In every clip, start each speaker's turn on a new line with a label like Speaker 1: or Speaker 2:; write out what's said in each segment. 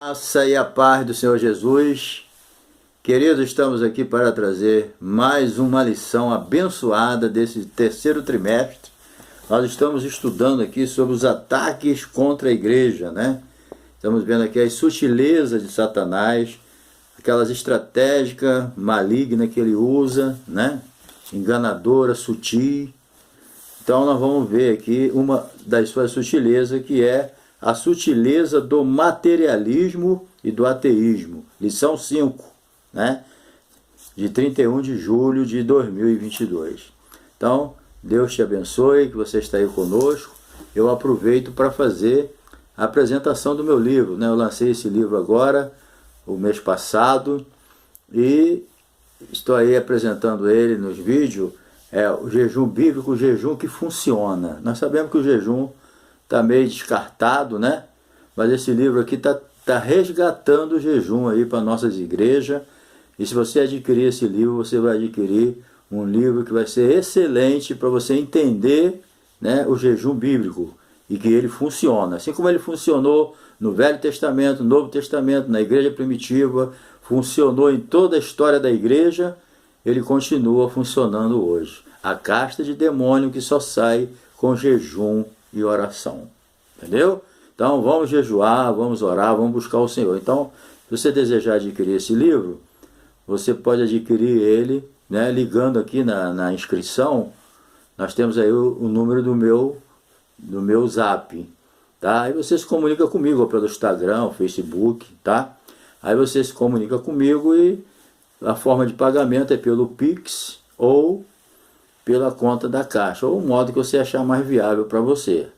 Speaker 1: Graça e a paz do Senhor Jesus. Queridos, estamos aqui para trazer mais uma lição abençoada desse terceiro trimestre. Nós estamos estudando aqui sobre os ataques contra a igreja, né? Estamos vendo aqui as sutilezas de Satanás, aquelas estratégicas malignas que ele usa, né? Enganadora, sutil. Então nós vamos ver aqui uma das suas sutilezas, que é a sutileza do materialismo e do ateísmo. Lição 5, né? De 31 de julho de 2022. Então, Deus te abençoe, que você está aí conosco. Eu aproveito para fazer a apresentação do meu livro, né? Eu lancei esse livro agora, o mês passado, e estou aí apresentando ele nos vídeos. É o jejum bíblico, o jejum que funciona. Nós sabemos que o jejum está meio descartado, né? Mas esse livro aqui tá resgatando o jejum aí para nossas igrejas. E se você adquirir esse livro, você vai adquirir um livro que vai ser excelente para você entender, né, o jejum bíblico e que ele funciona. Assim como ele funcionou no Velho Testamento, no Novo Testamento, na igreja primitiva, funcionou em toda a história da igreja, ele continua funcionando hoje. A casta de demônio que só sai com jejum e oração. Entendeu? Então vamos jejuar, vamos orar, vamos buscar o Senhor. Então, se você desejar adquirir esse livro, você pode adquirir ele, né, ligando aqui na inscrição. Nós temos aí o número do meu zap, tá? Aí você se comunica comigo ou pelo Instagram, Facebook, tá? Aí você se comunica comigo e a forma de pagamento é pelo Pix ou pela conta da Caixa, ou o modo que você achar mais viável para você,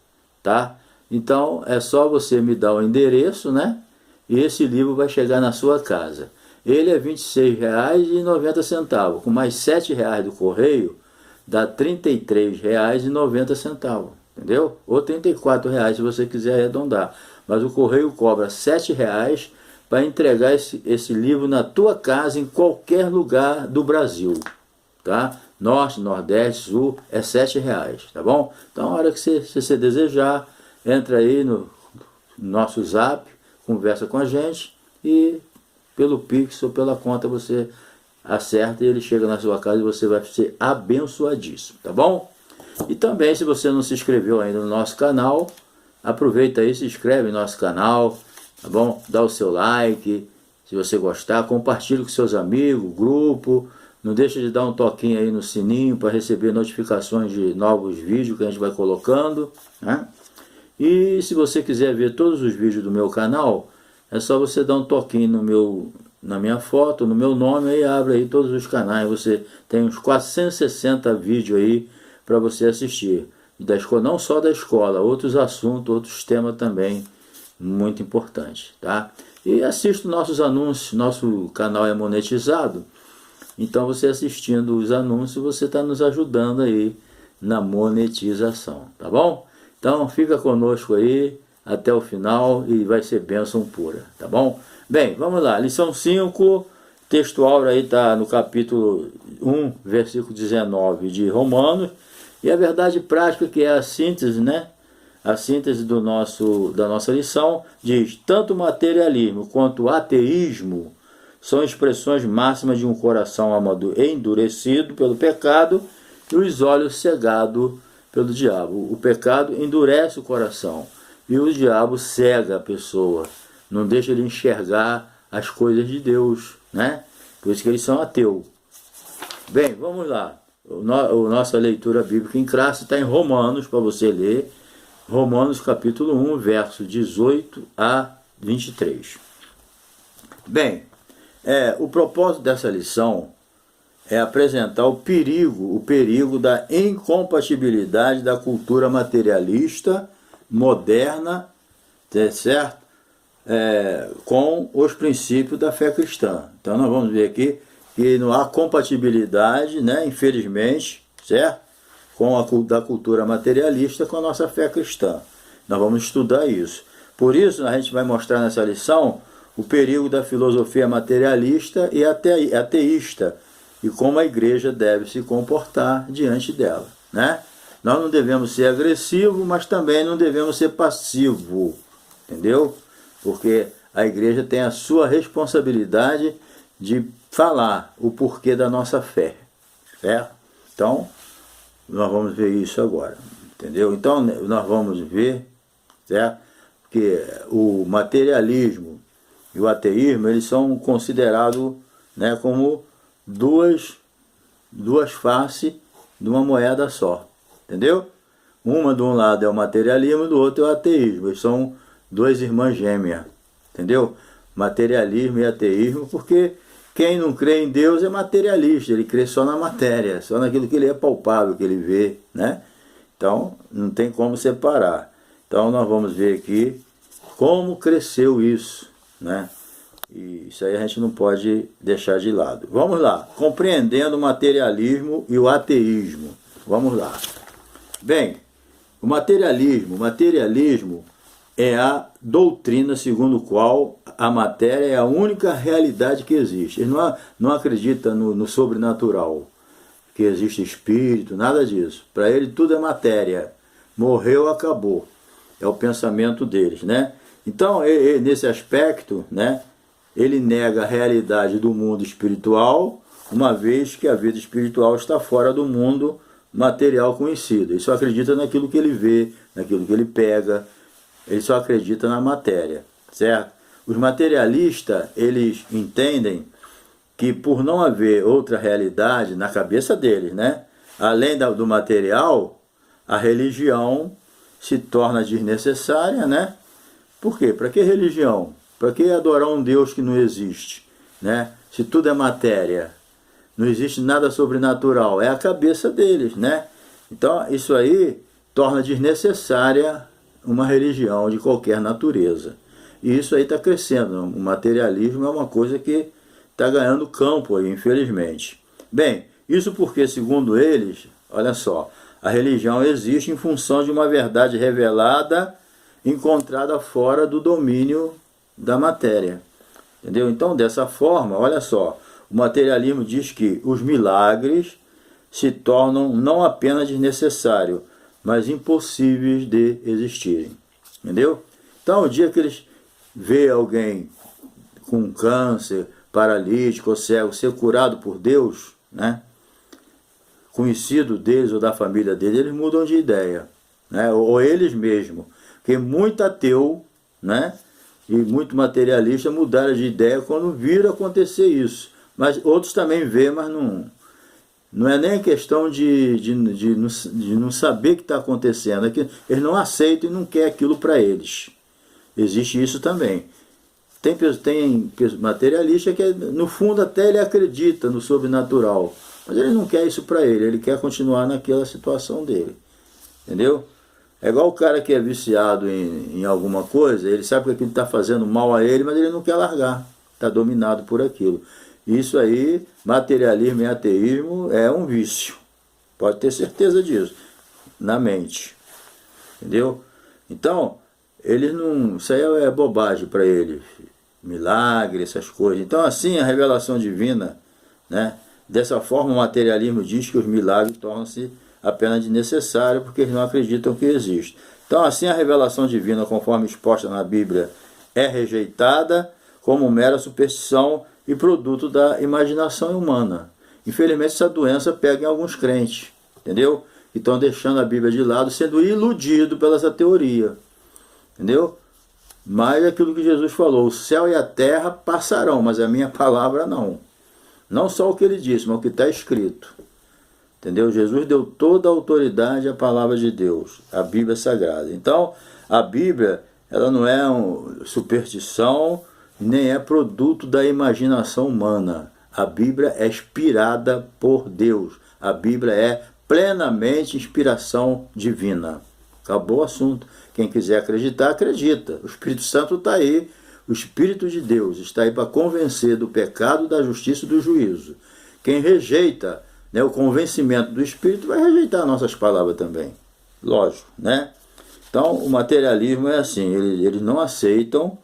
Speaker 1: tá? Então é só você me dar o endereço, né? E esse livro vai chegar na sua casa. Ele é R$ 26,90, com mais R$ 7,00 do correio, dá R$ 33,90, entendeu? Ou R$ 34,00 se você quiser arredondar. Mas o correio cobra R$ 7,00 para entregar esse livro na tua casa, em qualquer lugar do Brasil, tá? Norte, Nordeste, Sul, é R$ 7,00, tá bom? Então, a hora que você desejar, entra aí no nosso zap, conversa com a gente e pelo Pix ou pela conta você acerta e ele chega na sua casa e você vai ser abençoadíssimo, tá bom? E também, se você não se inscreveu ainda no nosso canal, aproveita aí, se inscreve no nosso canal, tá bom? Dá o seu like, se você gostar, compartilha com seus amigos, grupo. Não deixa de dar um toquinho aí no sininho para receber notificações de novos vídeos que a gente vai colocando, né? E se você quiser ver todos os vídeos do meu canal, é só você dar um toquinho na minha foto, no meu nome, aí abre aí todos os canais. Você tem uns 460 vídeos aí para você assistir. Da escola, não só da escola, outros assuntos, outros temas também muito importantes, tá? E assista nossos anúncios, nosso canal é monetizado. Então você assistindo os anúncios, você está nos ajudando aí na monetização, tá bom? Então fica conosco aí até o final e vai ser bênção pura, tá bom? Bem, vamos lá, lição 5, textual aí está no capítulo 1, versículo 19 de Romanos, e a verdade prática, que é a síntese, né? A síntese da nossa lição diz: tanto o materialismo quanto o ateísmo são expressões máximas de um coração endurecido pelo pecado e os olhos cegados pelo diabo. O pecado endurece o coração e o diabo cega a pessoa, não deixa ele enxergar as coisas de Deus, né? Por isso que eles são ateus. Bem, vamos lá. Nossa leitura bíblica em classe está em Romanos, para você ler. Romanos capítulo 1, verso 18 a 23. Bem, o propósito dessa lição é apresentar o perigo da incompatibilidade da cultura materialista moderna, certo? Com os princípios da fé cristã. Então nós vamos ver aqui que não há compatibilidade, né, infelizmente, certo? Da cultura materialista com a nossa fé cristã. Nós vamos estudar isso. Por isso a gente vai mostrar nessa lição o perigo da filosofia materialista e ateísta, e como a igreja deve se comportar diante dela, né? Nós não devemos ser agressivos, mas também não devemos ser passivos, entendeu? Porque a igreja tem a sua responsabilidade de falar o porquê da nossa fé, certo? Então, nós vamos ver isso agora, entendeu? Então, nós vamos ver, certo? Que o materialismo e o ateísmo, eles são considerados, né, como duas faces de uma moeda só, entendeu? Uma de um lado é o materialismo, do outro é o ateísmo. Eles são duas irmãs gêmeas, entendeu? Materialismo e ateísmo, porque quem não crê em Deus é materialista, ele crê só na matéria, só naquilo que ele é palpável, que ele vê, né? Então, não tem como separar. Então, nós vamos ver aqui como cresceu isso, né? E isso aí a gente não pode deixar de lado. Vamos lá, compreendendo o materialismo e o ateísmo. Vamos lá. Bem, o materialismo é a doutrina segundo a qual a matéria é a única realidade que existe. Ele não acredita no sobrenatural, que existe espírito, nada disso. Para ele tudo é matéria. Morreu, acabou. É o pensamento deles, né? Então, nesse aspecto, né, ele nega a realidade do mundo espiritual, uma vez que a vida espiritual está fora do mundo material conhecido. Ele só acredita naquilo que ele vê, naquilo que ele pega, ele só acredita na matéria, certo? Os materialistas, eles entendem que por não haver outra realidade na cabeça deles, né, além do material, a religião se torna desnecessária, né? Por quê? Para que religião? Para que adorar um Deus que não existe, né? Se tudo é matéria, não existe nada sobrenatural, é a cabeça deles, né? Então, isso aí torna desnecessária uma religião de qualquer natureza. E isso aí está crescendo. O materialismo é uma coisa que está ganhando campo aí, infelizmente. Bem, isso porque, segundo eles, olha só, a religião existe em função de uma verdade revelada, encontrada fora do domínio da matéria. Entendeu? Então, dessa forma, olha só, o materialismo diz que os milagres se tornam não apenas desnecessários, mas impossíveis de existirem. Entendeu? Então, o dia que eles veem alguém com câncer, paralítico ou cego ser curado por Deus, né, conhecido deles ou da família deles, eles mudam de ideia, né, ou eles mesmos. Porque muito ateu, né, e muito materialista mudaram de ideia quando viram acontecer isso. Mas outros também vê, mas não é nem questão de não saber o que está acontecendo. É que eles não aceitam e não querem aquilo para eles. Existe isso também. Tem materialista que, no fundo, até ele acredita no sobrenatural. Mas ele não quer isso para ele quer continuar naquela situação dele. Entendeu? É igual o cara que é viciado em alguma coisa, ele sabe que aquilo está fazendo mal a ele, mas ele não quer largar, está dominado por aquilo. Isso aí, materialismo e ateísmo, é um vício. Pode ter certeza disso, na mente. Entendeu? Então, eles não. Isso aí é bobagem para eles. Milagre, essas coisas. Então, assim, a revelação divina, né? Dessa forma, o materialismo diz que os milagres tornam-se apenas desnecessários porque eles não acreditam que existe. Então, assim, a revelação divina, conforme exposta na Bíblia, é rejeitada como mera superstição e produto da imaginação humana. Infelizmente, essa doença pega em alguns crentes, entendeu? Que estão deixando a Bíblia de lado, sendo iludido pela essa teoria, entendeu? Mas é aquilo que Jesus falou, o céu e a terra passarão, mas a minha palavra não. Não só o que ele disse, mas o que está escrito. Entendeu? Jesus deu toda a autoridade à palavra de Deus, a Bíblia Sagrada. Então, a Bíblia, ela não é uma superstição, nem é produto da imaginação humana. A Bíblia é inspirada por Deus. A Bíblia é plenamente inspiração divina. Acabou o assunto. Quem quiser acreditar, acredita. O Espírito Santo está aí. O Espírito de Deus está aí para convencer do pecado, da justiça e do juízo. Quem rejeita, né, o convencimento do Espírito vai rejeitar nossas palavras também. Lógico, né? Então, o materialismo é assim, eles não aceitam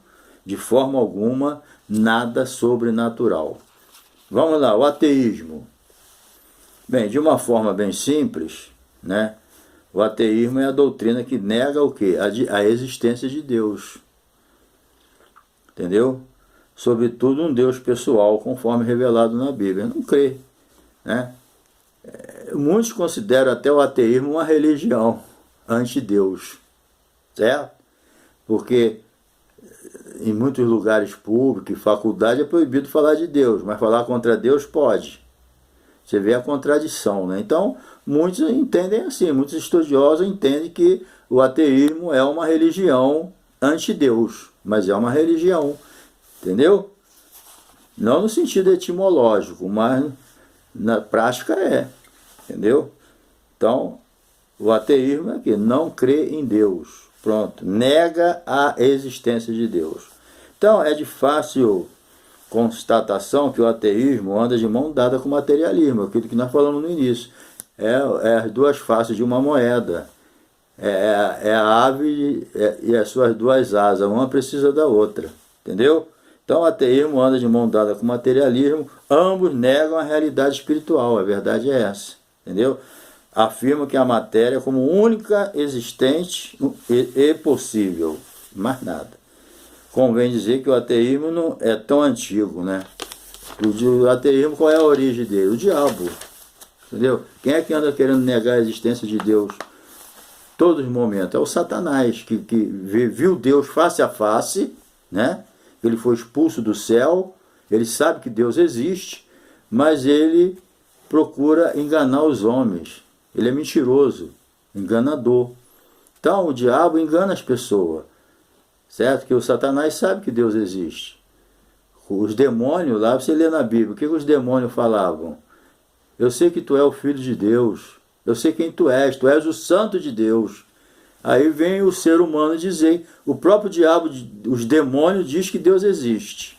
Speaker 1: de forma alguma nada sobrenatural. Vamos lá, o ateísmo. Bem, de uma forma bem simples, né? O ateísmo é a doutrina que nega o quê? A existência de Deus. entendeu? Sobretudo um Deus pessoal, conforme revelado na Bíblia. Não crê, né? Muitos consideram até o ateísmo uma religião anti-Deus, certo? Porque em muitos lugares públicos e faculdade é proibido falar de Deus, mas falar contra Deus pode. Você vê a contradição, né? Então, muitos entendem assim, muitos estudiosos entendem que o ateísmo é uma religião anti-Deus, mas é uma religião, entendeu? Não no sentido etimológico, mas na prática é, entendeu? Então, o ateísmo é que não crê em Deus, pronto, nega a existência de Deus. Então, é de fácil constatação que o ateísmo anda de mão dada com o materialismo, aquilo que nós falamos no início. É as duas faces de uma moeda. É a ave e as suas duas asas, uma precisa da outra, entendeu? Então o ateísmo anda de mão dada com o materialismo, ambos negam a realidade espiritual, a verdade é essa, entendeu? Afirmam que a matéria é como única existente e possível, mais nada. Convém dizer que o ateísmo não é tão antigo, né? O ateísmo, qual é a origem dele? O diabo, entendeu? Quem é que anda querendo negar a existência de Deus todos os momentos? É o Satanás, que viu Deus face a face, né? Ele foi expulso do céu, ele sabe que Deus existe, mas ele procura enganar os homens. Ele é mentiroso, enganador. Então o diabo engana as pessoas, certo? Que o Satanás sabe que Deus existe. Os demônios lá, você lê na Bíblia, o que os demônios falavam? Eu sei que tu é o Filho de Deus, eu sei quem tu és o Santo de Deus. Aí vem o ser humano dizer, o próprio diabo, os demônios diz que Deus existe,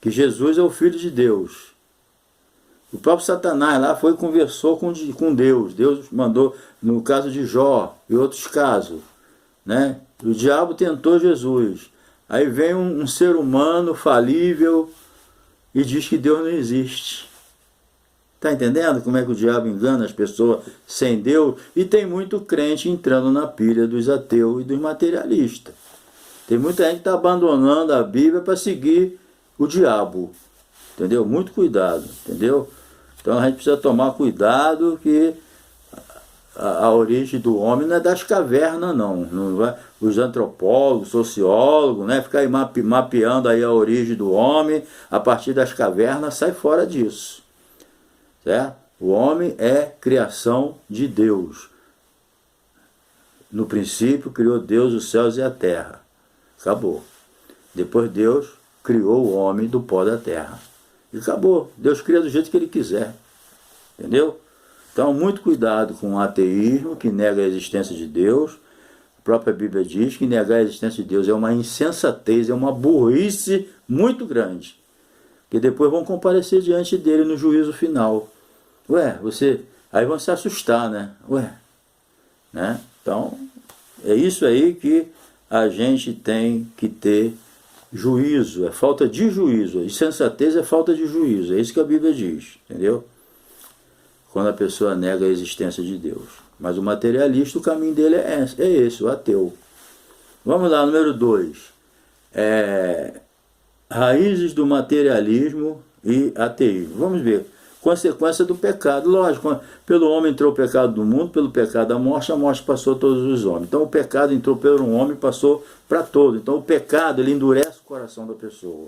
Speaker 1: que Jesus é o Filho de Deus. O próprio Satanás lá foi e conversou com Deus. Deus mandou, no caso de Jó e outros casos, né? O diabo tentou Jesus. Aí vem um ser humano falível e diz que Deus não existe. Está entendendo como é que o diabo engana as pessoas sem Deus? E tem muito crente entrando na pilha dos ateus e dos materialistas. Tem muita gente que está abandonando a Bíblia para seguir o diabo. Entendeu? Muito cuidado, entendeu? Então a gente precisa tomar cuidado que a origem do homem não é das cavernas, não vai, os antropólogos, sociólogos, né, ficar aí mapeando aí a origem do homem a partir das cavernas, sai fora disso, certo? O homem é criação de Deus. No princípio criou Deus os céus e a terra, acabou. Depois Deus criou o homem do pó da terra e acabou. Deus cria do jeito que ele quiser, entendeu? Então, muito cuidado com o ateísmo, que nega a existência de Deus. A própria Bíblia diz que negar a existência de Deus é uma insensatez, é uma burrice muito grande. Que depois vão comparecer diante dele no juízo final. Aí vão se assustar, né? Né? Então, é isso aí que a gente tem que ter juízo, é falta de juízo. Insensatez é falta de juízo, é isso que a Bíblia diz, entendeu? Quando a pessoa nega a existência de Deus. Mas o materialista, o caminho dele é esse, o ateu. Vamos lá, número 2. Raízes do materialismo e ateísmo. Vamos ver. Consequência do pecado. Lógico, pelo homem entrou o pecado do mundo, pelo pecado a morte passou a todos os homens. Então o pecado entrou pelo homem e passou para todos. Então o pecado, ele endurece o coração da pessoa.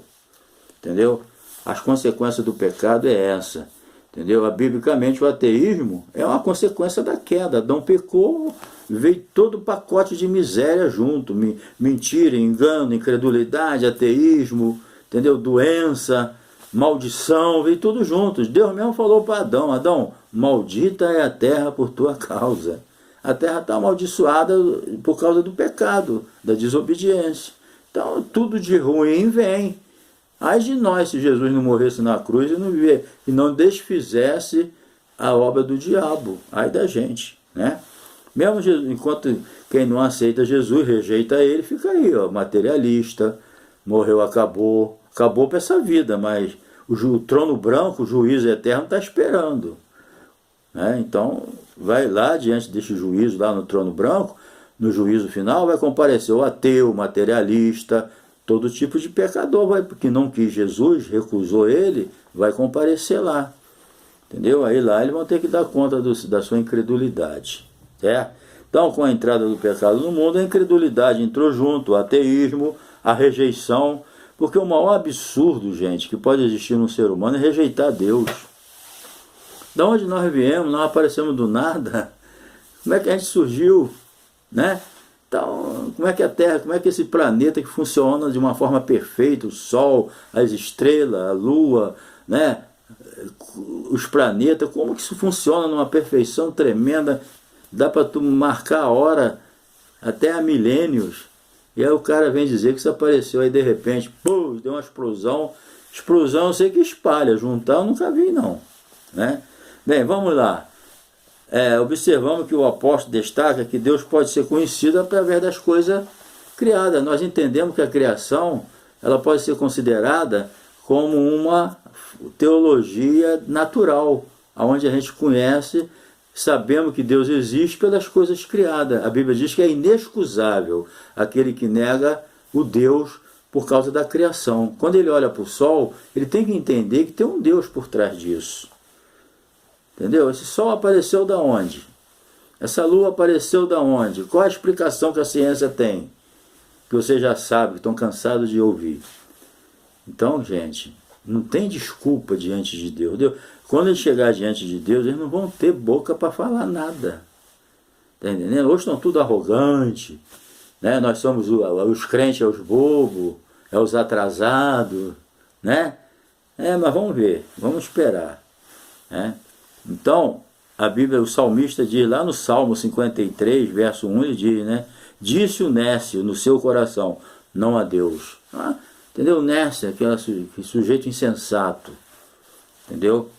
Speaker 1: Entendeu? As consequências do pecado é essa. Entendeu? Biblicamente o ateísmo é uma consequência da queda. Adão pecou, veio todo o pacote de miséria junto. Mentira, engano, incredulidade, ateísmo, entendeu? Doença, maldição, veio tudo junto. Deus mesmo falou para Adão, Adão, maldita é a terra por tua causa. A terra está amaldiçoada por causa do pecado, da desobediência. Então tudo de ruim vem. Ai de nós se Jesus não morresse na cruz e não desfizesse a obra do diabo. Ai da gente, né? Mesmo Jesus, enquanto quem não aceita Jesus, rejeita ele, fica aí, ó, materialista, morreu, acabou para essa vida, mas o trono branco, o juízo eterno está esperando, né? Então vai lá diante desse juízo, lá no trono branco, no juízo final vai comparecer o ateu, o materialista, Todo tipo de pecador vai, porque não quis Jesus, recusou ele, vai comparecer lá. Entendeu? Aí lá eles vão ter que dar conta da sua incredulidade. Certo? Então, com a entrada do pecado no mundo, a incredulidade entrou junto, o ateísmo, a rejeição, porque o maior absurdo, gente, que pode existir no ser humano é rejeitar Deus. Da onde nós viemos, nós aparecemos do nada. Como é que a gente surgiu, né? Então, como é que a Terra, como é que esse planeta que funciona de uma forma perfeita, o Sol, as estrelas, a Lua, né? Os planetas, como que isso funciona numa perfeição tremenda? Dá para tu marcar a hora até há milênios. E aí o cara vem dizer que isso apareceu aí de repente, pô, deu uma explosão. Explosão eu sei que espalha, juntar eu nunca vi não, né? Bem, vamos lá. Observamos que o apóstolo destaca que Deus pode ser conhecido através das coisas criadas. Nós entendemos que a criação ela pode ser considerada como uma teologia natural, onde a gente conhece, sabemos que Deus existe pelas coisas criadas. A Bíblia diz que é inexcusável aquele que nega o Deus por causa da criação. Quando ele olha para o sol, ele tem que entender que tem um Deus por trás disso. Entendeu? Esse sol apareceu da onde? Essa lua apareceu da onde? Qual a explicação que a ciência tem? Que você já sabe, que estão cansados de ouvir. Então, gente, não tem desculpa diante de Deus. Quando eles chegar diante de Deus, eles não vão ter boca para falar nada. Está entendendo? Hoje estão tudo arrogantes, né? Nós somos os crentes, os bobos, os atrasados, né? Mas vamos ver, vamos esperar, né? Então, a Bíblia, o salmista diz lá no Salmo 53, verso 1, ele diz, né? Disse o nécio no seu coração, não a Deus. Entendeu? Nécio, aquele sujeito insensato. Entendeu?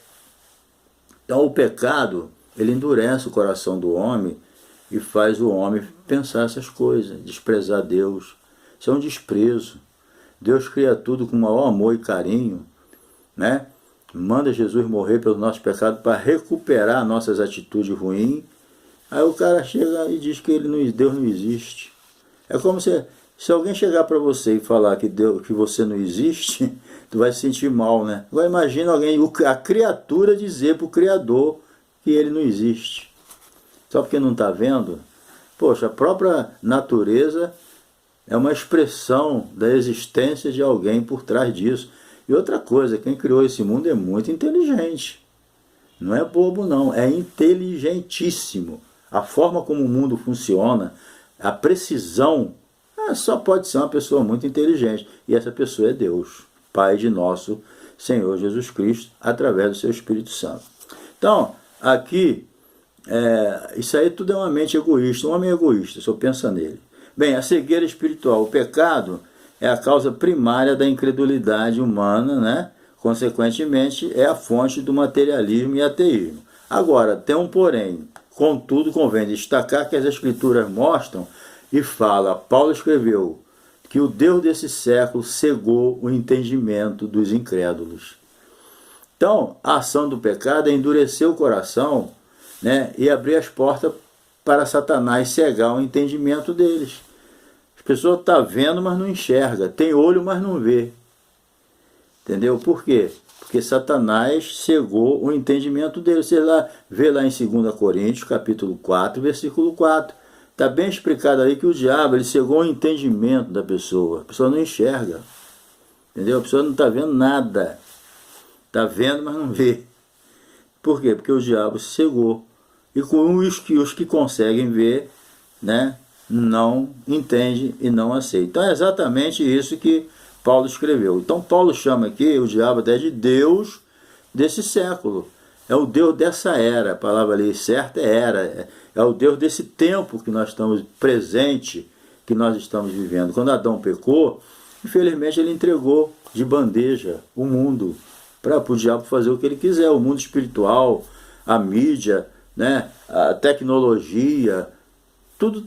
Speaker 1: Então, o pecado, ele endurece o coração do homem e faz o homem pensar essas coisas, desprezar Deus. Isso é um desprezo. Deus cria tudo com maior amor e carinho, né? Manda Jesus morrer pelo nosso pecado para recuperar nossas atitudes ruins. Aí o cara chega e diz que Deus não existe. É como se alguém chegar para você e falar que você não existe, tu vai se sentir mal, né? Agora imagina a criatura dizer para o Criador que ele não existe. Só porque não está vendo? Poxa, a própria natureza é uma expressão da existência de alguém por trás disso. E outra coisa, quem criou esse mundo é muito inteligente. Não é bobo não, é inteligentíssimo. A forma como o mundo funciona, a precisão, só pode ser uma pessoa muito inteligente. E essa pessoa é Deus, Pai de nosso Senhor Jesus Cristo, através do seu Espírito Santo. Então, aqui, isso aí tudo é uma mente egoísta, um homem egoísta, só pensa nele. Bem, a cegueira espiritual, o pecado é a causa primária da incredulidade humana, né? Consequentemente, é a fonte do materialismo e ateísmo. Agora, tem um porém. Contudo, convém destacar que as Escrituras mostram e fala, Paulo escreveu, que o Deus desse século cegou o entendimento dos incrédulos. Então, a ação do pecado é endurecer o coração, né? E abrir as portas para Satanás cegar o entendimento deles. A pessoa está vendo, mas não enxerga. Tem olho, mas não vê. Entendeu? Por quê? Porque Satanás cegou o entendimento dele. Você vê lá em 2 Coríntios, capítulo 4, versículo 4. Está bem explicado aí que o diabo ele cegou o entendimento da pessoa. A pessoa não enxerga. Entendeu? A pessoa não está vendo nada. Está vendo, mas não vê. Por quê? Porque o diabo cegou. E com os que conseguem ver, né? Não entende e não aceita. Então é exatamente isso que Paulo escreveu. Então Paulo chama aqui o diabo até de Deus desse século. É o Deus dessa era. A palavra ali certa é era. É o Deus desse tempo que nós estamos presente, que nós estamos vivendo. Quando Adão pecou, infelizmente ele entregou de bandeja o mundo para o diabo fazer o que ele quiser. O mundo espiritual, a mídia, né, a tecnologia, tudo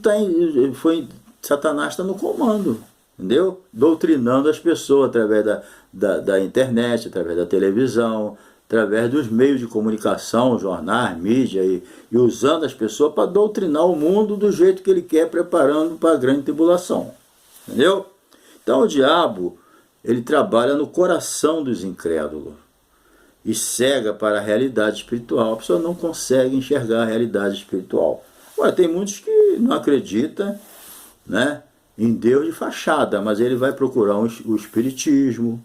Speaker 1: Satanás está no comando, entendeu? Doutrinando as pessoas através da internet, através da televisão, através dos meios de comunicação, jornais, mídia, e usando as pessoas para doutrinar o mundo do jeito que ele quer, preparando para a grande tribulação, entendeu? Então o diabo, ele trabalha no coração dos incrédulos e cega para a realidade espiritual. A pessoa não consegue enxergar a realidade espiritual. Agora, tem muitos que não acreditam, né, em Deus de fachada, mas ele vai procurar o espiritismo,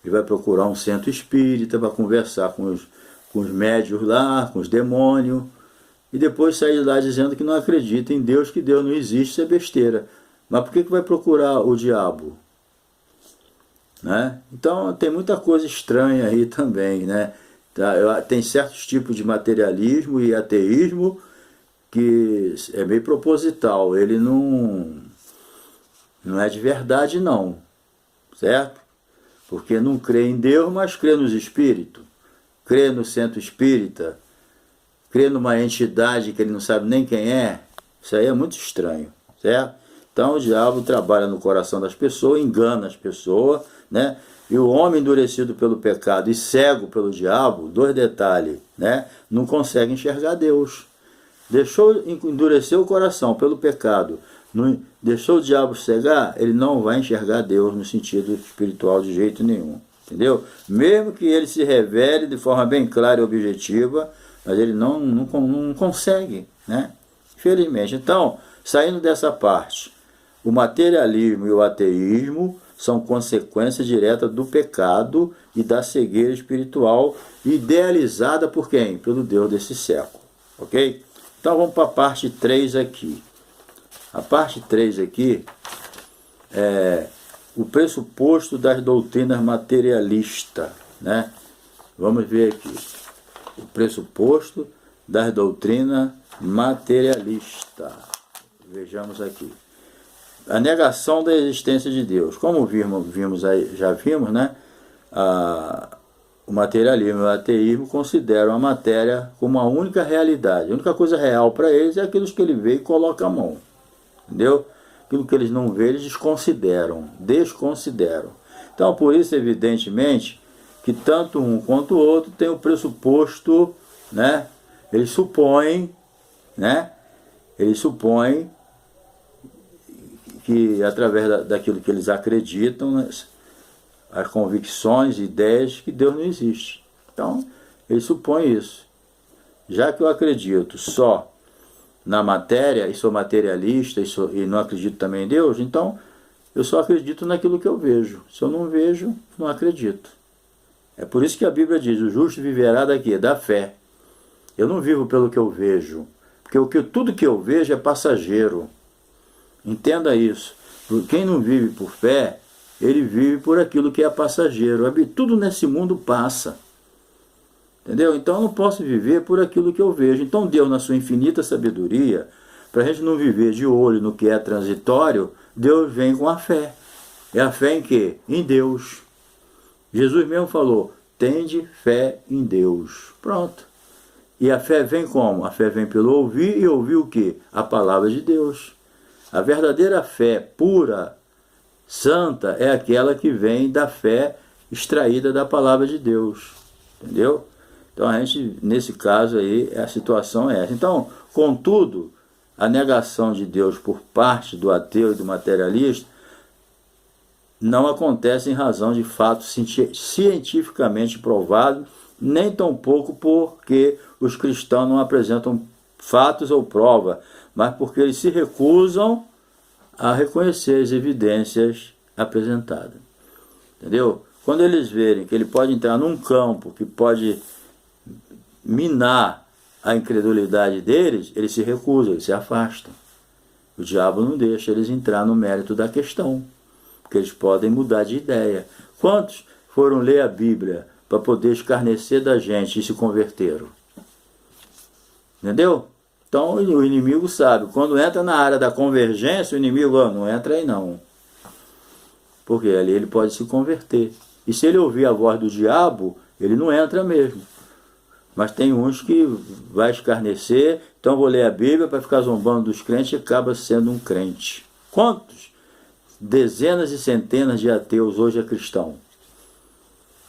Speaker 1: ele vai procurar um centro espírita para conversar com os médios lá, com os demônios, e depois sair de lá dizendo que não acredita em Deus, que Deus não existe, isso é besteira. Mas por que vai procurar o diabo? Né? Então tem muita coisa estranha aí também, né? Tem certos tipos de materialismo e ateísmo que é meio proposital, ele não é de verdade não, certo? Porque não crê em Deus, mas crê nos espíritos, crê no centro espírita, crê numa entidade que ele não sabe nem quem é. Isso aí é muito estranho, certo? Então o diabo trabalha no coração das pessoas, engana as pessoas, né? E o homem endurecido pelo pecado e cego pelo diabo, dois detalhes, né? Não consegue enxergar Deus. Deixou endurecer o coração pelo pecado, não, deixou o diabo cegar, ele não vai enxergar Deus no sentido espiritual de jeito nenhum, entendeu? Mesmo que ele se revele de forma bem clara e objetiva, mas ele não consegue, né? Infelizmente. Então, saindo dessa parte, o materialismo e o ateísmo são consequência direta do pecado e da cegueira espiritual idealizada por quem? Pelo Deus desse século, ok? Então vamos para a parte 3 aqui. A parte 3 aqui é o pressuposto das doutrinas materialistas, né? Vamos ver aqui. O pressuposto das doutrinas materialistas. Vejamos aqui. A negação da existência de Deus. Como vimos aí, já vimos, né? O materialismo e o ateísmo consideram a matéria como a única realidade. A única coisa real para eles é aquilo que ele vê e coloca a mão. Entendeu? Aquilo que eles não veem, eles desconsideram. Então, por isso, evidentemente, que tanto um quanto o outro tem o pressuposto, né? Eles supõem, né? Eles supõem que através daquilo que eles acreditam, né, as convicções, ideias, que Deus não existe. Então, eles supõem isso. Já que eu acredito só na matéria, e sou materialista, e não acredito também em Deus, então eu só acredito naquilo que eu vejo. Se eu não vejo, não acredito. É por isso que a Bíblia diz, o justo viverá da quê? Da fé. Eu não vivo pelo que eu vejo, porque tudo que eu vejo é passageiro. Entenda isso. Quem não vive por fé, ele vive por aquilo que é passageiro. Tudo nesse mundo passa. Entendeu? Então eu não posso viver por aquilo que eu vejo. Então Deus, na sua infinita sabedoria, para a gente não viver de olho no que é transitório, Deus vem com a fé. É a fé em quê? Em Deus. Jesus mesmo falou, tende fé em Deus. Pronto. E a fé vem como? A fé vem pelo ouvir, e ouvir o quê? A palavra de Deus. A verdadeira fé pura, santa, é aquela que vem da fé extraída da palavra de Deus. Entendeu? Então a gente, nesse caso aí, a situação é essa. Então, contudo, a negação de Deus por parte do ateu e do materialista não acontece em razão de fatos cientificamente provados, nem tampouco porque os cristãos não apresentam fatos ou prova, mas porque eles se recusam a reconhecer as evidências apresentadas. Entendeu? Quando eles verem que ele pode entrar num campo que pode minar a incredulidade deles, eles se recusam, eles se afastam. O diabo não deixa eles entrar no mérito da questão, porque eles podem mudar de ideia. Quantos foram ler a Bíblia para poder escarnecer da gente e se converteram? Entendeu? Então o inimigo sabe, quando entra na área da convergência, o inimigo não entra aí não. Porque ali ele pode se converter. E se ele ouvir a voz do diabo, ele não entra mesmo. Mas tem uns que vai escarnecer, então vou ler a Bíblia para ficar zombando dos crentes e acaba sendo um crente. Quantos? Dezenas e centenas de ateus hoje é cristão.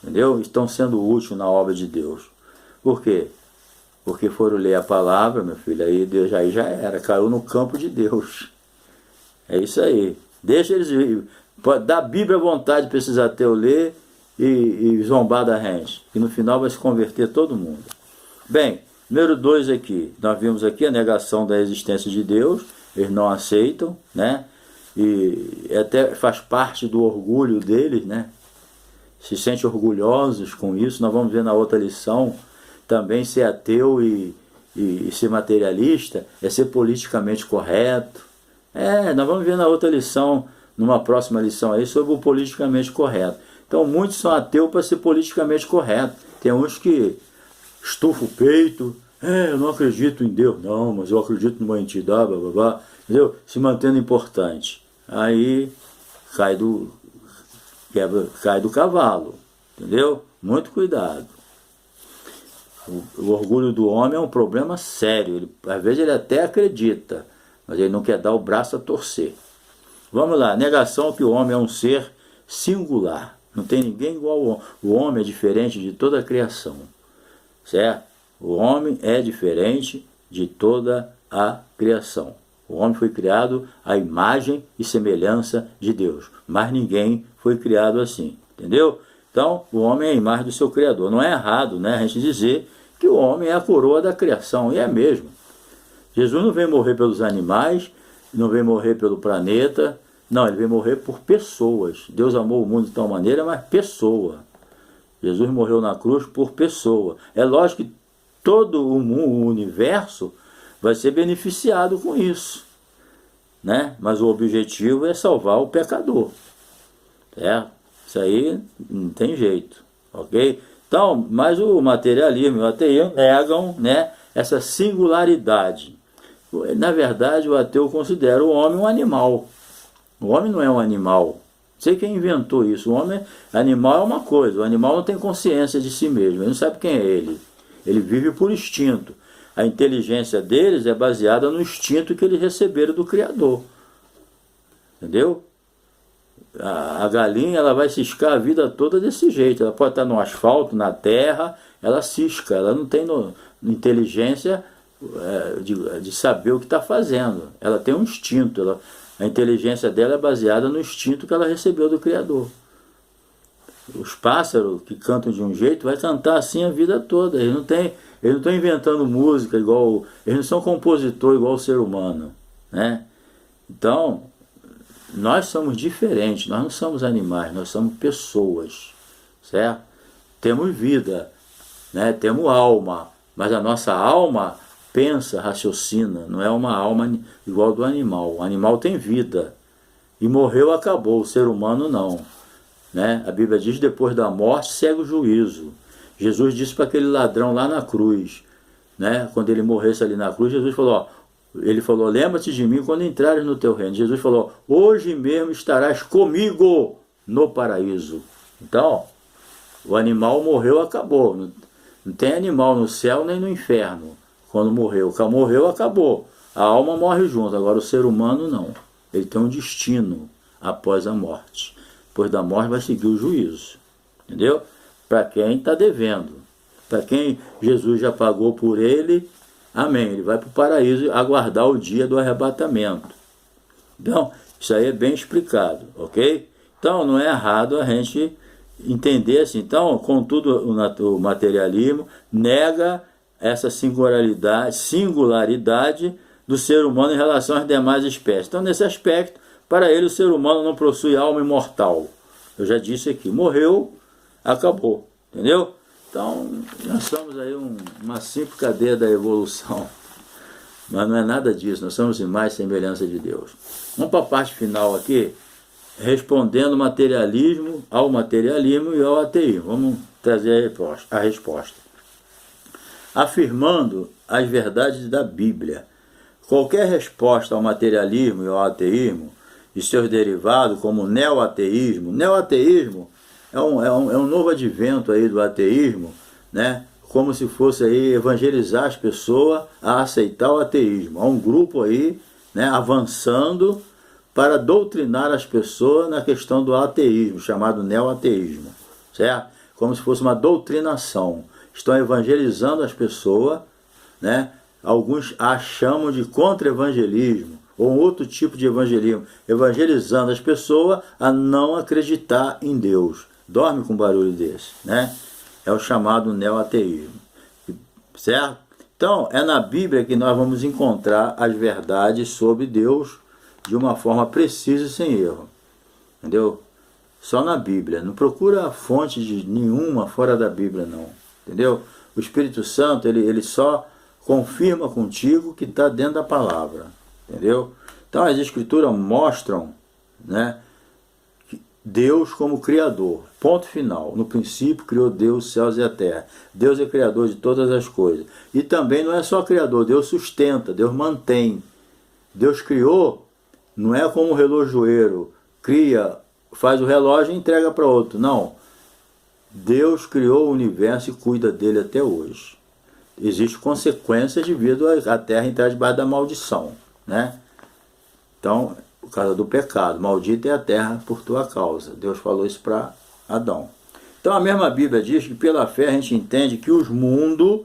Speaker 1: Entendeu? Estão sendo úteis na obra de Deus. Por quê? Porque foram ler a palavra, meu filho, aí Deus aí já era, caiu no campo de Deus. É isso aí. Deixa eles Dá a Bíblia à vontade para esses ateus ler e zombar da gente, que no final vai se converter todo mundo. Bem, número 2 aqui, nós vimos aqui a negação da existência de Deus, eles não aceitam, né? E até faz parte do orgulho deles, né? Se sentem orgulhosos com isso. Nós vamos ver na outra lição, também ser ateu e ser materialista é ser politicamente correto. Nós vamos ver na outra lição, numa próxima lição aí, sobre o politicamente correto. Então muitos são ateus para ser politicamente correto. Tem uns que estufam o peito, eu não acredito em Deus não, mas eu acredito numa entidade, blá, blá, blá, entendeu? Se mantendo importante. Aí cai do cavalo, entendeu? Muito cuidado. O orgulho do homem é um problema sério. Às vezes ele até acredita, mas ele não quer dar o braço a torcer. Vamos lá, negação que o homem é um ser singular. Não tem ninguém igual ao homem. O homem é diferente de toda a criação, certo? O homem é diferente de toda a criação. O homem foi criado à imagem e semelhança de Deus, mas ninguém foi criado assim, entendeu? Então, o homem é a imagem do seu Criador. Não é errado, né, a gente dizer que o homem é a coroa da criação, e é mesmo. Jesus não veio morrer pelos animais, não veio morrer pelo planeta, não, ele veio morrer por pessoas. Deus amou o mundo de tal maneira, mas pessoa. Jesus morreu na cruz por pessoa. É lógico que todo o universo vai ser beneficiado com isso, né? Mas o objetivo é salvar o pecador, certo? Isso aí não tem jeito, ok? Então, mas o materialismo e o ateísmo negam, né, essa singularidade. Na verdade, o ateu considera o homem um animal. O homem não é um animal. Não sei quem inventou isso. O homem, animal é uma coisa. O animal não tem consciência de si mesmo. Ele não sabe quem é ele. Ele vive por instinto. A inteligência deles é baseada no instinto que eles receberam do Criador. Entendeu? A galinha, ela vai ciscar a vida toda desse jeito. Ela pode estar no asfalto, na terra, ela cisca. Ela não tem inteligência de saber o que está fazendo. Ela tem um instinto. A inteligência dela é baseada no instinto que ela recebeu do Criador. Os pássaros que cantam de um jeito vai cantar assim a vida toda. Eles não estão inventando música igual. Eles não são compositores igual o ser humano, né? Então, nós somos diferentes. Nós não somos animais, nós somos pessoas, certo? Temos vida, né? Temos alma, mas a nossa alma pensa, raciocina. Não é uma alma igual do animal. O animal tem vida e morreu, acabou. O ser humano não. Né? A Bíblia diz: depois da morte segue o juízo. Jesus disse para aquele ladrão lá na cruz, né? Quando ele morresse ali na cruz, Jesus falou, ele falou: lembra-te de mim quando entrares no teu reino. Jesus falou: hoje mesmo estarás comigo no paraíso. Então, o animal morreu, acabou. Não tem animal no céu nem no inferno quando morreu. Morreu, acabou. A alma morre junto. Agora o ser humano não. Ele tem um destino após a morte. Depois da morte vai seguir o juízo, entendeu? Para quem está devendo, para quem Jesus já pagou por ele, amém, ele vai para o paraíso aguardar o dia do arrebatamento. Então, isso aí é bem explicado, ok? Então, não é errado a gente entender assim. Então, contudo, o materialismo nega essa singularidade do ser humano em relação às demais espécies. Então, nesse aspecto, para ele, o ser humano não possui alma imortal. Eu já disse aqui, morreu, acabou, entendeu? Então, nós somos aí uma simples cadeia da evolução. Mas não é nada disso, nós somos imagem e semelhança de Deus. Vamos para a parte final aqui, respondendo ao materialismo e ao ateísmo. Vamos trazer a resposta. Afirmando as verdades da Bíblia. Qualquer resposta ao materialismo e ao ateísmo e seus derivados, como neoateísmo. Neoateísmo é um novo advento aí do ateísmo, né? Como se fosse aí evangelizar as pessoas a aceitar o ateísmo. Há um grupo aí, né, avançando para doutrinar as pessoas na questão do ateísmo, chamado neoateísmo, certo? Como se fosse uma doutrinação. Estão evangelizando as pessoas, né? Alguns a chamam de contra-evangelismo. ou um outro tipo de evangelismo, evangelizando as pessoas a não acreditar em Deus. Dorme com um barulho desse, né? É o chamado neo-ateísmo, certo? Então, é na Bíblia que nós vamos encontrar as verdades sobre Deus de uma forma precisa e sem erro, entendeu? Só na Bíblia, não procura fonte de nenhuma fora da Bíblia, não, entendeu? O Espírito Santo, ele só confirma contigo que está dentro da palavra, entendeu? Então as Escrituras mostram, né, Deus como Criador, ponto final. No princípio criou Deus os céus e a terra. Deus é Criador de todas as coisas. E também não é só Criador, Deus sustenta, Deus mantém. Deus criou, não é como um relojoeiro, cria, faz o relógio e entrega para outro, não. Deus criou o universo e cuida dele até hoje. Existem consequências devido à terra entrar debaixo da maldição, né? Então, por causa do pecado, maldita é a terra por tua causa. Deus falou isso para Adão. Então a mesma Bíblia diz que pela fé a gente entende que os mundos,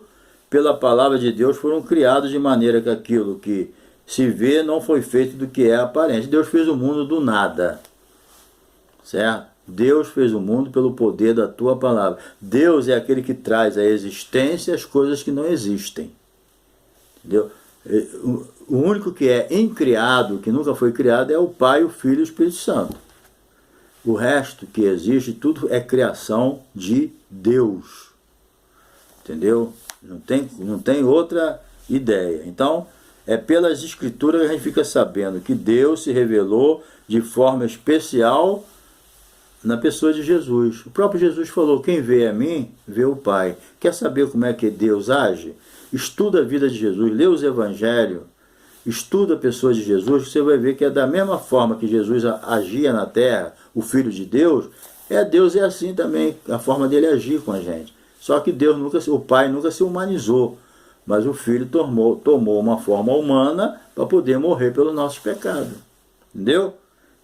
Speaker 1: pela palavra de Deus, foram criados de maneira que aquilo que se vê não foi feito do que é aparente. Deus fez o mundo do nada, certo? Deus fez o mundo pelo poder da tua palavra. Deus é aquele que traz à existência as coisas que não existem. Entendeu? O único que é incriado, que nunca foi criado, é o Pai, o Filho e o Espírito Santo. O resto que existe, tudo é criação de Deus. Entendeu? Não tem outra ideia. Então, é pelas Escrituras que a gente fica sabendo que Deus se revelou de forma especial na pessoa de Jesus. O próprio Jesus falou, quem vê a mim, vê o Pai. Quer saber como é que Deus age? Estuda a vida de Jesus, lê os evangelhos, estuda a pessoa de Jesus, você vai ver que é da mesma forma que Jesus agia na terra, o Filho de Deus, Deus é assim também, a forma dele agir com a gente. Só que o Pai nunca se humanizou, mas o Filho tomou uma forma humana para poder morrer pelos nossos pecados. Entendeu?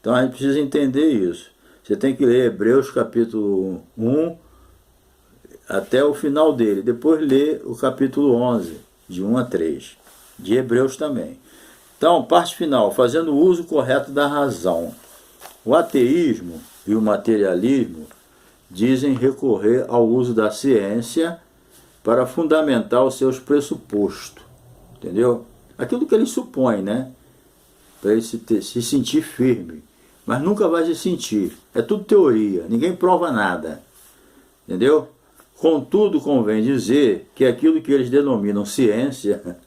Speaker 1: Então a gente precisa entender isso. Você tem que ler Hebreus capítulo 1 até o final dele. Depois ler o capítulo 11, de 1 a 3, de Hebreus também. Então, parte final, fazendo uso correto da razão. O ateísmo e o materialismo dizem recorrer ao uso da ciência para fundamentar os seus pressupostos. Entendeu? Aquilo que eles supõem, né? Para ele se sentir firme. Mas nunca vai se sentir. É tudo teoria, ninguém prova nada. Entendeu? Contudo, convém dizer que aquilo que eles denominam ciência,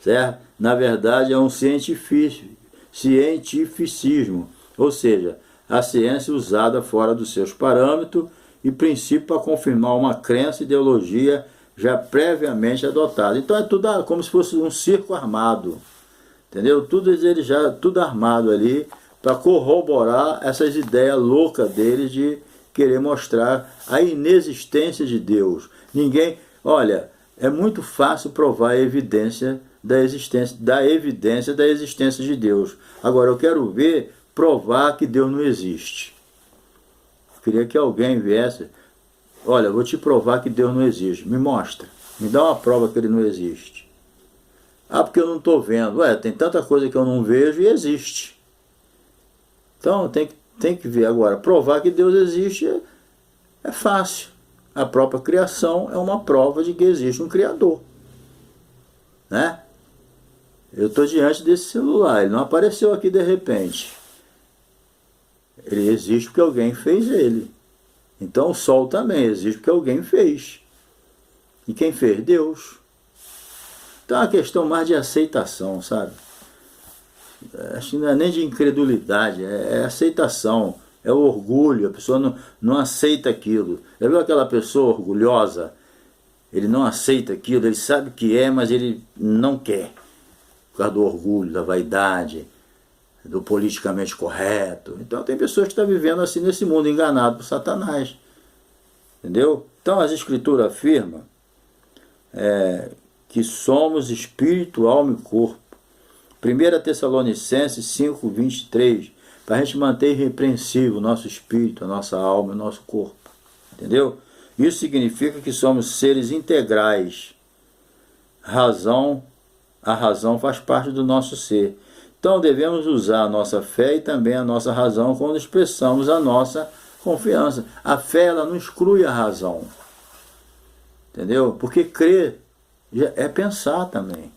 Speaker 1: certo? Na verdade é um cientificismo, ou seja, a ciência usada fora dos seus parâmetros e princípio para confirmar uma crença e ideologia já previamente adotada. Então é tudo como se fosse um circo armado. Entendeu? Tudo armado ali para corroborar essas ideias loucas deles de querer mostrar a inexistência de Deus. Olha, é muito fácil provar a evidência da existência de Deus. Agora, eu quero ver provar que Deus não existe. Eu queria que alguém viesse, olha, eu vou te provar que Deus não existe. Me mostra, me dá uma prova que ele não existe. Ah, porque eu não estou vendo. Tem tanta coisa que eu não vejo e existe. Então tem que ver agora. Provar que Deus existe é fácil. A própria criação é uma prova de que existe um Criador. Né? Eu estou diante desse celular. Ele não apareceu aqui de repente. Ele existe porque alguém fez ele. Então o sol também existe porque alguém fez. E quem fez? Deus. Então é uma questão mais de aceitação, sabe? Acho que não é nem de incredulidade, é aceitação, é o orgulho, a pessoa não aceita aquilo. Já viu aquela pessoa orgulhosa? Ele não aceita aquilo, ele sabe que é, mas ele não quer. Por causa do orgulho, da vaidade, do politicamente correto. Então tem pessoas que estão vivendo assim nesse mundo, enganado por Satanás. Entendeu? Então as Escrituras afirmam que somos espírito, alma e corpo. 1 Tessalonicenses 5, 23, para a gente manter irrepreensível o nosso espírito, a nossa alma e o nosso corpo. Entendeu? Isso significa que somos seres integrais. A razão faz parte do nosso ser. Então devemos usar a nossa fé e também a nossa razão quando expressamos a nossa confiança. A fé, ela não exclui a razão. Entendeu? Porque crer é pensar também.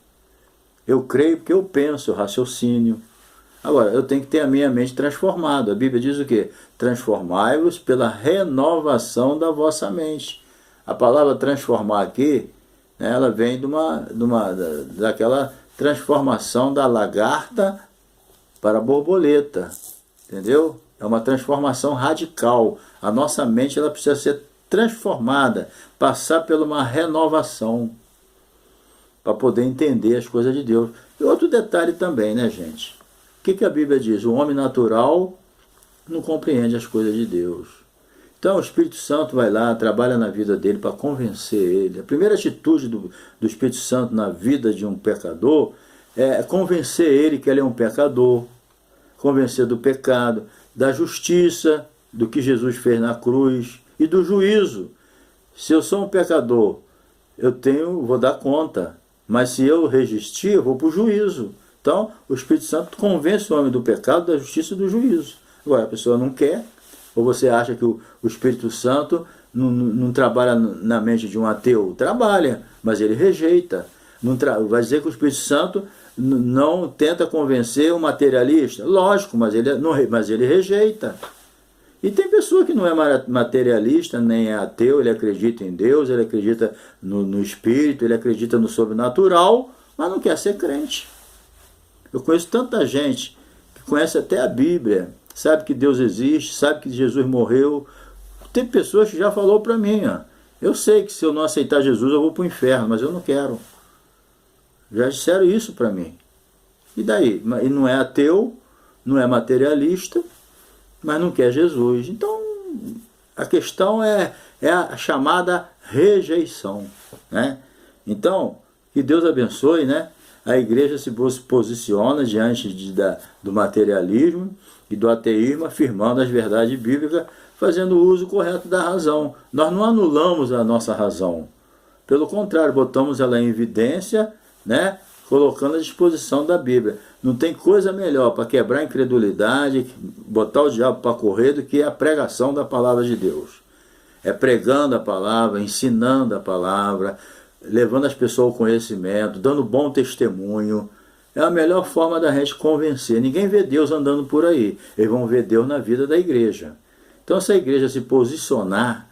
Speaker 1: Eu creio porque eu penso, eu raciocínio. Agora, eu tenho que ter a minha mente transformada. A Bíblia diz o quê? Transformai-vos pela renovação da vossa mente. A palavra transformar aqui, né, ela vem daquela transformação da lagarta para a borboleta. Entendeu? É uma transformação radical. A nossa mente, ela precisa ser transformada, passar por uma renovação para poder entender as coisas de Deus. E outro detalhe também, né, gente? O que a Bíblia diz? O homem natural não compreende as coisas de Deus. Então o Espírito Santo vai lá, trabalha na vida dele para convencer ele. A primeira atitude do Espírito Santo na vida de um pecador é convencer ele que ele é um pecador, convencer do pecado, da justiça, do que Jesus fez na cruz e do juízo. Se eu sou um pecador, vou dar conta, mas se eu resistir, eu vou para o juízo. Então, o Espírito Santo convence o homem do pecado, da justiça e do juízo. Agora, a pessoa não quer, ou você acha que o Espírito Santo não trabalha na mente de um ateu? Trabalha, mas ele rejeita. Vai dizer que o Espírito Santo não tenta convencer o materialista? Lógico, mas ele rejeita. E tem pessoa que não é materialista, nem é ateu, ele acredita em Deus, ele acredita no Espírito, ele acredita no sobrenatural, mas não quer ser crente. Eu conheço tanta gente que conhece até a Bíblia, sabe que Deus existe, sabe que Jesus morreu. Tem pessoas que já falou para mim, eu sei que se eu não aceitar Jesus eu vou para o inferno, mas eu não quero. Já disseram isso para mim. E daí? E não é ateu, não é materialista, mas não quer Jesus. Então, a questão é a chamada rejeição, né? Então, que Deus abençoe, né? A igreja se posiciona diante do materialismo e do ateísmo, afirmando as verdades bíblicas, fazendo o uso correto da razão. Nós não anulamos a nossa razão. Pelo contrário, botamos ela em evidência, né? Colocando à disposição da Bíblia. Não tem coisa melhor para quebrar a incredulidade, botar o diabo para correr, do que a pregação da palavra de Deus. É pregando a palavra, ensinando a palavra, levando as pessoas ao conhecimento, dando bom testemunho. É a melhor forma da gente convencer. Ninguém vê Deus andando por aí. Eles vão ver Deus na vida da igreja. Então, se a igreja se posicionar,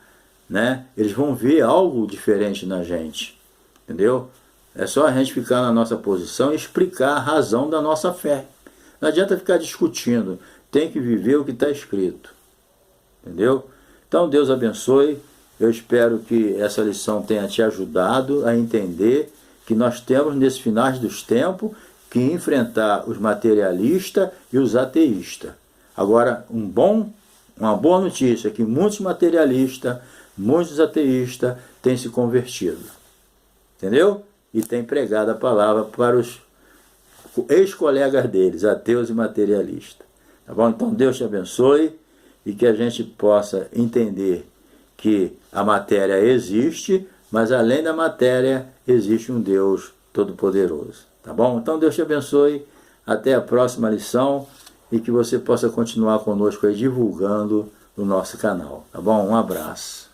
Speaker 1: né, eles vão ver algo diferente na gente. Entendeu? É só a gente ficar na nossa posição e explicar a razão da nossa fé. Não adianta ficar discutindo. Tem que viver o que está escrito. Entendeu? Então, Deus abençoe. Eu espero que essa lição tenha te ajudado a entender que nós temos, nesses finais dos tempos, que enfrentar os materialistas e os ateístas. Agora, uma boa notícia é que muitos materialistas, muitos ateístas têm se convertido. Entendeu? E têm pregado a palavra para os ex-colegas deles, ateus e materialistas. Tá bom? Então, Deus te abençoe e que a gente possa entender que a matéria existe, mas além da matéria existe um Deus Todo-Poderoso. Tá bom? Então Deus te abençoe, até a próxima lição e que você possa continuar conosco aí divulgando no nosso canal. Tá bom? Um abraço.